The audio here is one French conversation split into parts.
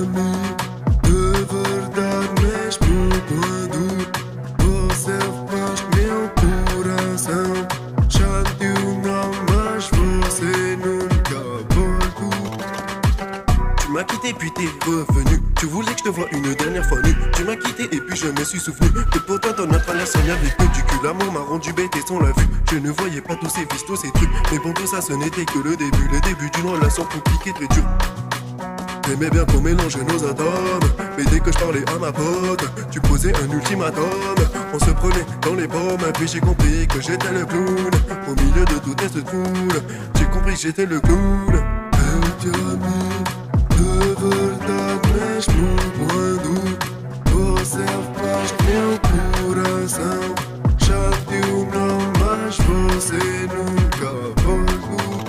amigo de verdade, mesmo quando você faz meu coração. Já deu não, mas você nunca voltou. Tu m'as quitté puis t'es revenu. Tu voulais que je te voie une dernière fois nu. Tu m'as quitté et puis je me suis souvenu que pourtant dans notre relation y'avait que du cul. L'amour m'a rendu bête et sans la vue. Je ne voyais pas tous ces vices, tous ces trucs. Mais bon tout ça ce n'était que le début d'une relation compliquée très dure. J'aimais bien qu'on mélange nos atomes. Mais dès que je parlais à ma pote, tu posais un ultimatum. On se prenait dans les pommes. Puis j'ai compris que j'étais le clown. Au milieu de toute cette foule, j'ai compris que j'étais le clown. Eu te amo de verdade, mesmo quando você faz meu coração. Já deu não, mas você nunca voltou.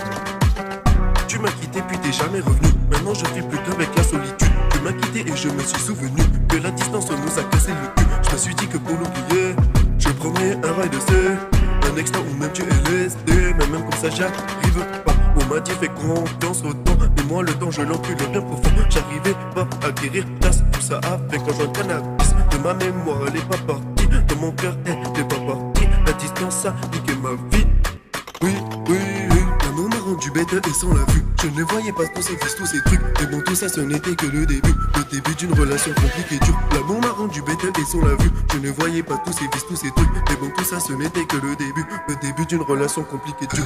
Tu m'as quitté puis t'es jamais revenu. Maintenant je vis plus qu'avec la solitude. Tu m'as quitté et je me suis souvenu que la distance nous a cassé le cul. Je me suis dit que pour l'oublier, je prendrais un rail de C, un extra ou même du LSD. Mais même comme ça j'arrive pas. On m'a dit fais confiance au temps, mais moi le temps je l'encule bien profond. J'arrivais pas à guérir, tasse tout ça avec un joint de cannabis. De ma mémoire elle est pas partie, de mon cœur elle est pas partie. La distance a niqué ma vie. Oui, oui, oui. L'amour m'a rendu bête et sans la vue. Je ne voyais pas tous ces vices, tous ces trucs. Mais bon, tout ça, ce n'était que le début. Le début d'une relation compliquée, dure. L'amour m'a rendu bête et sans la vue. Je ne voyais pas tous ces vices, tous ces trucs. Mais bon, tout ça, ce n'était que le début. Le début d'une relation compliquée, dure.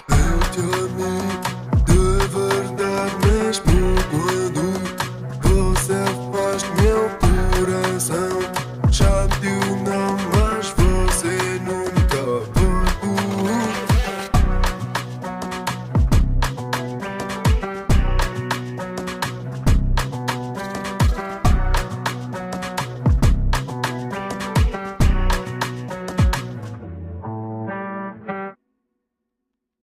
Eu te amo